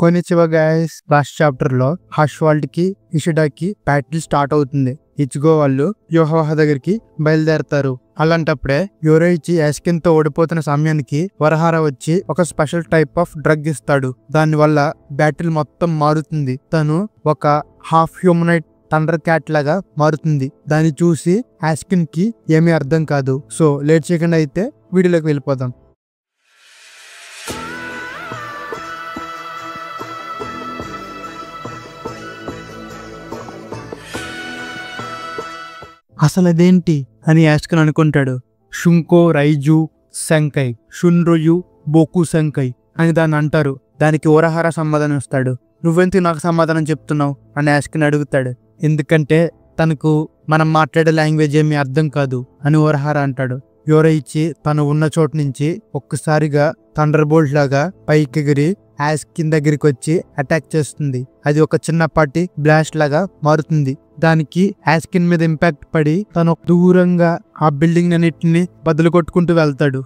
కొనిచివా guys, last chapter లో హాష్వాల్డ్ కి ఇషిడాకి battle start అవుతుంది. ఇచిగో వాళ్ళు యోహాహ దగ్గరికి బయలుదేరతారు. అలాంటప్పుడే యోరోయిచి యాస్కిన్ తో ఓడిపోతున్న సమయానికి వరహార వచ్చి ఒక స్పెషల్ టైప్ ఆఫ్ డ్రగ్ ఇస్తాడు. దాని వల్ల బ్యాటిల్ మొత్తం మారుతుంది. తను ఒక హాఫ్ హ్యూమనైట్ థండర్ క్యాట్ లాగా మారుతుంది. దాన్ని చూసి యాస్కిన్ కి ఏమీ అర్థం కాదు. సో లేట్ చేయకుండా అయితే వీడియోలోకి వెళ్ళిపోదాం. అసలు అదేంటి అని యాస్కిన్ అనుకుంటాడు. షుంకో రైజు సంకై, షున్రుయు బోకు సంకై అని దాన్ని అంటారు. దానికి ఓరహార సమాధానం ఇస్తాడు. నువ్వెందుకు నాకు సమాధానం చెప్తున్నావు అని యాస్కిన్ అడుగుతాడు. ఎందుకంటే తనకు మనం మాట్లాడే లాంగ్వేజ్ ఏమీ అర్థం కాదు అని ఓరహార అంటాడు. యోరోయిచి తను ఉన్న చోటు నుంచి ఒక్కసారిగా థండర్ బోల్ట్ లాగా పైకెగిరి యాస్కిన్ దగ్గరికి వచ్చి అటాక్ చేస్తుంది. అది ఒక చిన్నపాటి బ్లాస్ట్ లాగా మారుతుంది. దానికి యాస్కిన్ మీద ఇంపాక్ట్ పడి తను దూరంగా ఆ బిల్డింగ్ అన్నిటిని బదులు కొట్టుకుంటూ వెళ్తాడు.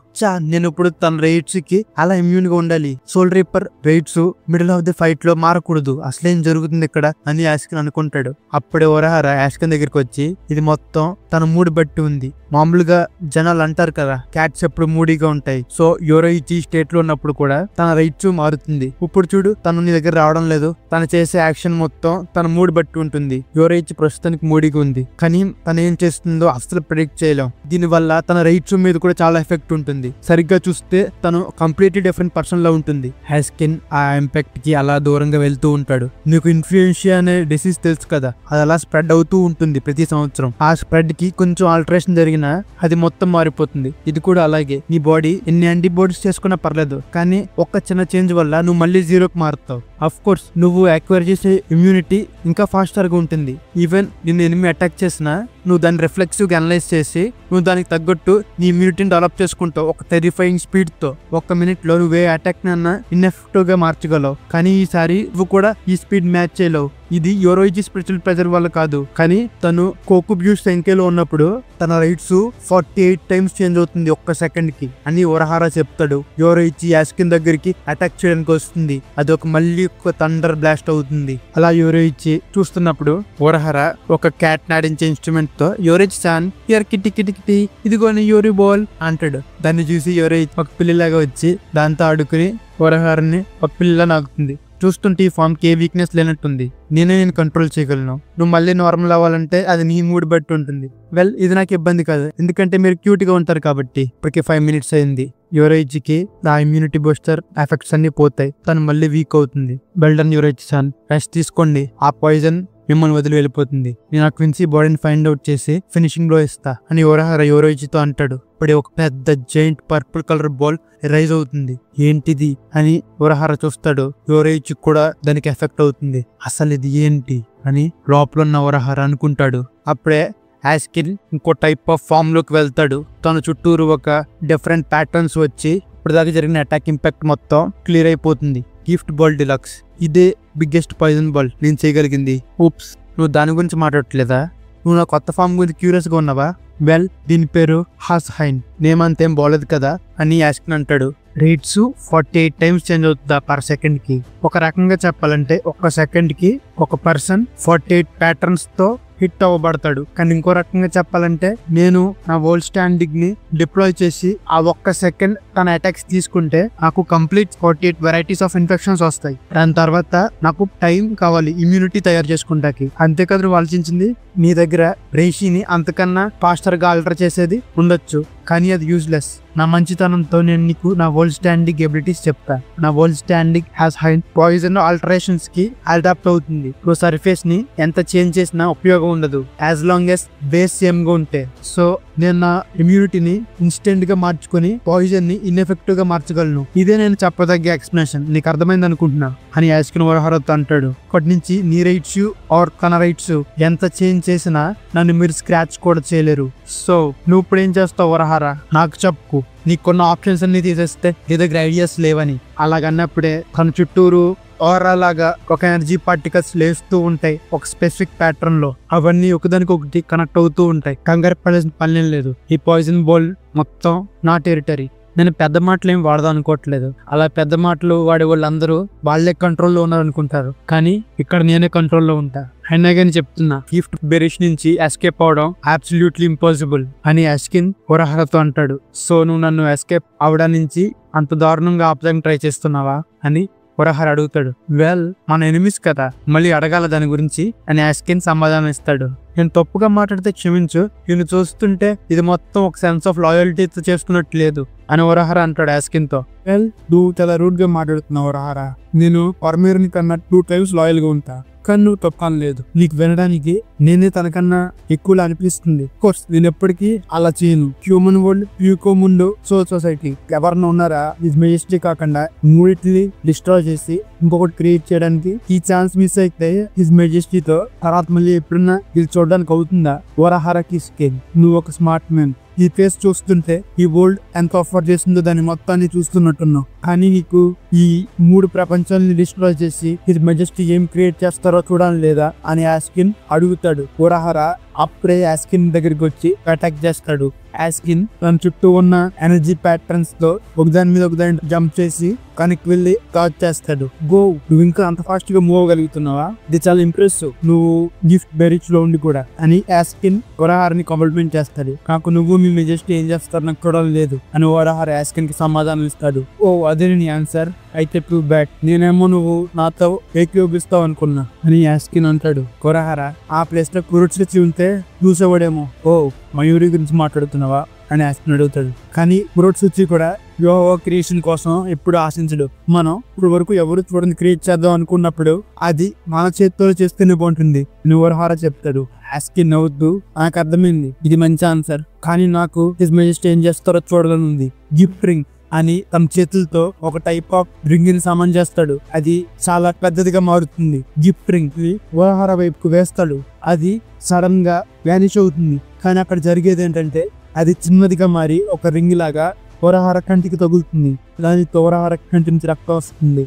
నేను ఇప్పుడు తన రైట్స్ కి అలా ఇమ్యూన్ గా ఉండాలి. Soul reaper rights middle of the fight లో మారకూడదు. అసలేం జరుగుతుంది ఇక్కడ అని యాస్కిన్ అనుకుంటాడు. అప్పుడే ఓరహార యాస్కిన్ దగ్గరికి వచ్చి ఇది మొత్తం తన మూడు బట్టి ఉంది. మామూలుగా జనాలు అంటారు కదా, క్యాట్స్ ఎప్పుడు మూడీగా ఉంటాయి. సో యోరోయిచి స్టేట్ లో ఉన్నప్పుడు కూడా తన రైట్స్ మారుతుంది. ఇప్పుడు చూడు, తను నీ దగ్గర రావడం లేదు. తను చేసే యాక్షన్ మొత్తం తన మూడు బట్టి ఉంటుంది. యోరోయిచి ప్రస్తుతానికి మూడీగా ఉంది, కానీ తను ఏం చేస్తుందో అసలు ప్రెడిక్ట్ చేయలేం. దీని వల్ల తన రైట్స్ మీద కూడా చాలా ఎఫెక్ట్ ఉంటుంది. సరిగ్గా చూస్తే తను కంప్లీట్లీ డిఫరెంట్ పర్సన్ లా ఉంటుంది. యాస్కిన్ ఆ ఇంపాక్ట్ కి అలా దూరంగా వెళ్తూ ఉంటాడు. నీకు ఇన్ఫ్లుయెన్షియా అనే డిసీజ్ తెలుసు కదా, అది అలా స్ప్రెడ్ అవుతూ ఉంటుంది ప్రతి సంవత్సరం. ఆ స్ప్రెడ్ కి కొంచెం ఆల్టరేషన్ జరిగినా అది మొత్తం మారిపోతుంది. ఇది కూడా అలాగే. నీ బాడీ ఎన్ని యాంటీబాడీస్ చేసుకున్నా పర్లేదు, కానీ ఒక్క చిన్న చేంజ్ వల్ల నువ్వు మళ్ళీ జీరోకి మారుతావు. అఫ్ కోర్స్ నువ్వు అక్వైర్ చేసే ఇమ్యూనిటీ ఇంకా ఫాస్టర్ గా ఉంటుంది. ఈవెన్ నిన్ను ఎనిమి అటాక్ చేసినా నువ్వు దాన్ని రిఫ్లెక్సివ్ గా అనలైజ్ చేసి నువ్వు దానికి తగ్గట్టు నీ ఇమ్యూనిటీని డెవలప్ చేసుకుంటావు. ఒక టెరిఫైయింగ్ స్పీడ్ తో 1 minute లో నువ్వే అటాక్ నన్నా ఇన్ఎఫెక్టివ్ గా మార్చగలవు. కానీ ఈసారి నువ్వు కూడా ఈ స్పీడ్ మ్యాచ్ చేయలేవు. ఇది యోరోయిచి స్పిరిచువల్ ప్రెజర్ వల్ల కాదు, కానీ తను కోకుబ్యూస్ సంఖ్యలో ఉన్నప్పుడు తన రైట్స్ 48 times చేంజ్ అవుతుంది 1 second కి అని ఓరహార చెప్తాడు. యోరోయిచి యాస్కిన్ దగ్గరికి అటాక్ చేయడానికి వస్తుంది. అది మళ్ళీ ఒక థండర్ బ్లాస్ట్ అవుతుంది. అలా యోరోయిచి చూస్తున్నప్పుడు ఓరహార ఒక క్యాట్ నాడించే ఇన్స్ట్రుమెంట్ తో Yoruichi san here kitty kitty kitty ఇదిగోని యోరి బాల్ అంటాడు. దాన్ని చూసి యోరోయిచి ఒక పిల్లిలాగా వచ్చి దాంతో ఆడుకుని ఓరహారని ఒక పిల్లలా నాకుతుంది. చూస్తుంటే ఈ ఫామ్ కి ఏ వీక్నెస్ లేనట్టుంది. నేను కంట్రోల్ చేయగలను. నువ్వు మళ్ళీ నార్మల్ అవ్వాలంటే అది నీ మూడు బట్టి ఉంటుంది. వెల్, ఇది నాకు ఇబ్బంది కాదు, ఎందుకంటే మీరు క్యూట్ గా ఉంటారు కాబట్టి. ఇప్పటికే 5 minutes అయింది. యోరోయిచికి ఆ ఇమ్యూనిటీ బూస్టర్ ఎఫెక్ట్స్ అన్ని పోతాయి. తను మళ్ళీ వీక్ అవుతుంది. బెల్డన్ యోరోయిచి సాన్, రెస్ట్ తీసుకోండి. ఆ పాయిజన్ మిమ్మల్ని వదిలి వెళ్ళిపోతుంది. నేను ఆ క్విన్సీ బాడీని ఫైండ్ అవుట్ చేసి ఫినిషింగ్ లో ఇస్తా అని ఓరహార యోరోయిచితో అంటాడు. ఇప్పుడే ఒక పెద్ద giant purple colour ball rise అవుతుంది. ఏంటిది అని ఓరహార చూస్తాడు. యోరోయిచి కూడా దానికి ఎఫెక్ట్ అవుతుంది. అసలు ఇది ఏంటి అని లోపల ఉన్న ఓరహార అనుకుంటాడు. అప్పుడే యాస్కిన్ ఇంకో టైప్ ఆఫ్ ఫామ్ లోకి వెళ్తాడు. తన చుట్టూరు ఒక డిఫరెంట్ ప్యాటర్న్స్ వచ్చి ఇప్పుడు దాకా జరిగిన అటాక్ ఇంపాక్ట్ మొత్తం క్లియర్ అయిపోతుంది. గిఫ్ట్ బాల్ డిలక్స్, ఇదే బిగ్గెస్ట్ పాయిజన్ బాల్ నేను చేయగలిగింది. ఊప్స్, నువ్వు దాని గురించి మాట్లాడట్లేదా? నువ్వు నా కొత్త ఫామ్ గురించి క్యూరియస్ గా ఉన్నావా? వెల్, దీని పేరు హాస్హైన్. నేమ్ అంతేం బాగోలేదు కదా అని యాస్కిన్ అంటాడు. రేట్స్ 48 times చేంజ్ అవుతుందా పర్ సెకండ్ కి? ఒక రకంగా చెప్పాలంటే 1 second కి ఒక పర్సన్ 48 patterns తో హిట్ అవ్వబడతాడు. కానీ ఇంకో రకంగా చెప్పాలంటే నేను నా వరల్డ్ స్టాండింగ్ ని డిప్లాయ్ చేసి ఆ 1 second తన అటాక్స్ తీసుకుంటే నాకు కంప్లీట్ 48 varieties ఆఫ్ ఇన్ఫెక్షన్స్ వస్తాయి. దాని తర్వాత నాకు టైం కావాలి ఇమ్యూనిటీ తయారు చేసుకుంటాకి. అంతేకాదు నువ్వు ఆలోచించింది, నీ దగ్గర రేషిని అంతకన్నా ఫాస్టర్ గా ఆల్టర్ చేసేది ఉండొచ్చు, కానీ అది యూజ్లెస్. నా మంచితనంతో నేను నీకు నా వరల్డ్ స్టాండింగ్ ఎబిలిటీస్ చెప్తా. నా వరల్డ్ స్టాండింగ్ హ్యాస్ హైన్ పాయిజన్ ఆల్టరేషన్స్ కి అడాప్ట్ అవుతుంది. ఇప్పుడు సర్ఫేస్ ని ఎంత చేంజ్ చేసినా ఉపయోగం ఉండదు as long as base same గా ఉంటే. సో నేను నా ఇమ్యూనిటీని ఇన్స్టెంట్ గా మార్చుకుని పాయిజన్ ని ఇన్ఎఫెక్టివ్ గా మార్చగలను. ఇదే నేను చెప్పదగ్గ ఎక్స్ప్లెనేషన్. నీకు అర్థమైంది అనుకుంటున్నా అని యాస్కిన్ ఓరహారతో అంటాడు. ఇప్పటి నుంచి నీ రైట్స్ ఆర్ తన రైట్స్ ఎంత చేంజ్ చేసినా నన్ను మీరు స్క్రాచ్ కూడా చేయలేరు. సో నువ్వు ఇప్పుడు ఏం చేస్తావు ఓరహార? నాకు చెప్పుకో. నీకున్న ఆప్షన్స్ అన్ని తీసేస్తే నీ దగ్గర ఐడియాస్ లేవని. అలాగన్నప్పుడే తన చుట్టూరు ఆరా లాగా ఒక ఎనర్జీ పార్టికల్స్ లేస్తూ ఉంటాయి ఒక స్పెసిఫిక్ ప్యాటర్న్ లో. అవన్నీ ఒకదానికొకటి కనెక్ట్ అవుతూ ఉంటాయి. కంగారు పడాల్సిన పని లేదు. ఈ పాయిజన్ బాల్ మొత్తం నా టెరిటరీ. నేను పెద్ద మాటలు ఏం వాడదాం అనుకోవట్లేదు. అలా పెద్ద మాటలు వాడే వాళ్ళందరూ వాళ్ళే కంట్రోల్లో ఉన్నారు అనుకుంటారు, కానీ ఇక్కడ నేనే కంట్రోల్లో ఉంటా. అయినా కానీ చెప్తున్నా, గిఫ్ట్ బెరిష్ నుంచి ఎస్కేప్ అవడం అబ్సల్యూట్లీ ఇంపాసిబుల్ అని అస్కిన్ ఉరహరతో అంటాడు. సో నువ్వు నన్ను ఎస్కేప్ అవడం నుంచి అంత దారుణంగా ఆపడానికి ట్రై చేస్తున్నావా అని ఉరహర అడుగుతాడు. వెల్, మన ఎనిమిస్ కదా, మళ్ళీ అడగాల దాని గురించి అని అస్కిన్ సమాధానం ఇస్తాడు. నేను తప్పుగా మాట్లాడితే క్షమించు, నేను చూస్తుంటే ఇది మొత్తం ఒక సెన్స్ ఆఫ్ లాయల్టీతో చేసుకున్నట్టు లేదు అని ఉరహర అంటాడు అస్కిన్ తో. వెల్, నువ్వు చాలా రూడ్ గా మాట్లాడుతున్నావు ఉరహర. నేను పర్మీర్ని కన్నా 2 times లాయల్ గా ఉంటా, కానీ నువ్వు తప్పని లేదు. నీకు వినడానికి నేనే తనకన్నా ఎక్కువలా అనిపిస్తుంది. కోర్స్ నేను ఎప్పటికీ అలా చేయను. హ్యూమన్ వరల్డ్, ప్యూకో ముందు, సోల్ సొసైటీ ఎవరన్నా ఉన్నారా హిజ్ మెజెస్టీ కాకుండా మూడింటిని డిస్ట్రాయ్ చేసి ఇంకొకటి క్రియేట్ చేయడానికి ఈ ఛాన్స్ మిస్ అయితే హిజ్ మెజెస్టీతో తర్వాత మళ్ళీ ఎప్పుడన్నా ఇది చూడడానికి అవుతుందా? ఉరహరకి స్కేల్, నువ్వు ఒక స్మార్ట్ మ్యాన్. ఈ ఫేస్ చూస్తుంటే ఈ వరల్డ్ ఎంత ఆఫర్ చేస్తుందో దాన్ని మొత్తాన్ని చూస్తున్నట్టున్నావు, కానీ నీకు ఈ 3 ప్రపంచాలని డిస్ట్రాయ్ చేసి హిజ్ మెజెస్టీ ఏం క్రియేట్ చేస్తారో చూడాలి లేదా అని అస్కిన్ అడుగుతాడు. ఉరహర అప్పుడే అస్కిన్ దగ్గరికి వచ్చి అటాక్ చేస్తాడు. అస్కిన్ తన చుట్టూ ఉన్న ఎనర్జీ ప్యాటర్న్స్ తో ఒకదాని మీద ఒకదాని జంప్ చేసి కనెక్ట్ వెళ్ళి టాచ్ చేస్తాడు. గో, నువ్వు ఇంకా అంత ఫాస్ట్ గా మూవ్ అవ్వగలుగుతున్నావా? ఇది చాలా ఇంప్రెసివ్, నువ్వు గిఫ్ట్ బెరిచ్ లో ఉండి కూడా అని అస్కిన్ ఉరహరని కాంప్లిమెంట్ చేస్తాడు. నాకు నువ్వు మీ మెజెస్టీ ఏం చేస్తారు నాకు చూడాలి లేదు అని ఉరహర అస్కిన్ కి సమాధానం ఇస్తాడు. ఓ, అదే నీ ఆన్సర్, అయితే టూ బ్యాడ్. నేనేమో నువ్వు నాతో ఏకీయోగిస్తావు అనుకున్నా అని అస్కిన్ అంటాడు. ఉరహర ఆ ప్లేస్ లో కురుట్సుచి ఉంటే చూసేవాడేమో, ఓ మయూరి గురించి మాట్లాడుతున్నావా అని అస్కిన్ అడుగుతాడు. కానీ కురుట్సుచి కూడా యోహో క్రియేషన్ కోసం ఎప్పుడు ఆశించడు. మనం ఇప్పుడు వరకు ఎవరు చూడని క్రియేట్ చేద్దాం అనుకున్నప్పుడు అది మన చేతితో చేస్తేనే బాగుంటుంది అని ఉరహర చెప్తాడు. అస్కిన్ నవ్వుతూ, నాకు అర్థమైంది, ఇది మంచి ఆన్సర్, కానీ నాకు హిజ్ మెజెస్టీ ఏం చేస్తారో చూడాలని ఉంది. గిఫ్ట్ రింగ్ అని తన చేతులతో ఒక టైప్ ఆఫ్ రింగ్ ని సామాన్ చేస్తాడు. అది చాలా పెద్దదిగా మారుతుంది. గిఫ్ట్ రింగ్ ఉరహర వైపుకు వేస్తాడు. అది సడన్ గా వ్యానిష్ అవుతుంది. కానీ అక్కడ జరిగేది ఏంటంటే అది చిన్నదిగా మారి ఒక రింగ్ లాగా ఉరహర కంటికి తగులుతుంది. దానితో ఉరహర కంటి నుంచి రక్తం వస్తుంది.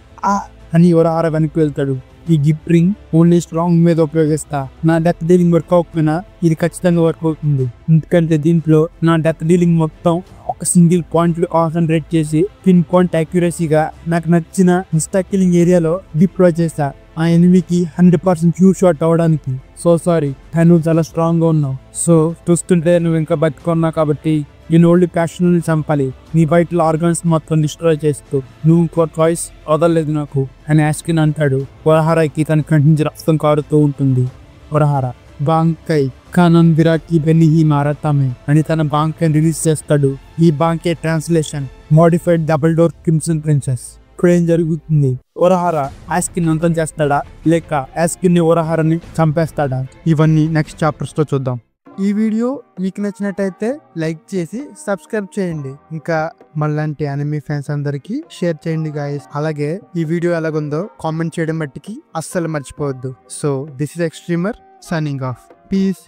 అని ఉరహర వెనక్కి వెళ్తాడు. ఈ గిఫ్ట్ రింగ్ ఓన్లీ స్ట్రాంగ్ మీద ఉపయోగిస్తా. నా డెత్ డీలింగ్ వర్క్ అవ్వకపోయినా ఇది ఖచ్చితంగా వర్క్ అవుతుంది, ఎందుకంటే దీంట్లో నా డెత్ డీలింగ్ మొత్తం ఒక సింగిల్ పాయింట్ లో కాన్సన్ట్రేట్ చేసి పిన్ పాయింట్ అక్యురసీగా నాకు నచ్చిన ఇన్స్టా కిల్లింగ్ ఏరియాలో డిప్లాయ్ చేస్తా. ఆ ఎనిమికి 100% క్యూ షాట్ అవడానికి. సో సారీ, కానీ నువ్వు చాలా స్ట్రాంగ్ గా ఉన్నావు. సో చూస్తుంటే నువ్వు ఇంకా బతుకున్నావు కాబట్టి నేను ఓన్లీ ప్యాషన్ ని చంపాలి, నీ వైటల్ ఆర్గన్స్ మొత్తం డిస్ట్రాయ్ చేస్తూ. నువ్వు ఇంకో చాయిస్ వదలలేదు నాకు అని అస్కిన్ అంటాడు. ఉరహరకి తన కంటి నుంచి రక్తం కారుతూ ఉంటుంది. ఉరహర బాంకై కానన్ విరాకి బెన్నిహి మారతామే అని తన బాంకై రిలీజ్ చేస్తాడు. ఈ బాంకై translation modified double door crimson princess. ఇప్పుడు ఏం జరుగుతుంది? ఉరహర అస్కిన్ అంతం చేస్తాడా లేక అస్కిన్ ని ఉరహరని చంపేస్తాడా? ఇవన్నీ నెక్స్ట్ చాప్టర్స్ తో చూద్దాం. ఈ వీడియో మీకు నచ్చినట్టయితే లైక్ చేసి సబ్స్క్రైబ్ చేయండి. ఇంకా మళ్ళంటి అనిమీ ఫ్యాన్స్ అందరికి షేర్ చేయండి గాయస్. అలాగే ఈ వీడియో ఎలాగుందో కామెంట్ చేయడం బట్టికి అస్సలు మర్చిపోవద్దు. So this is extremer signing off. Piece.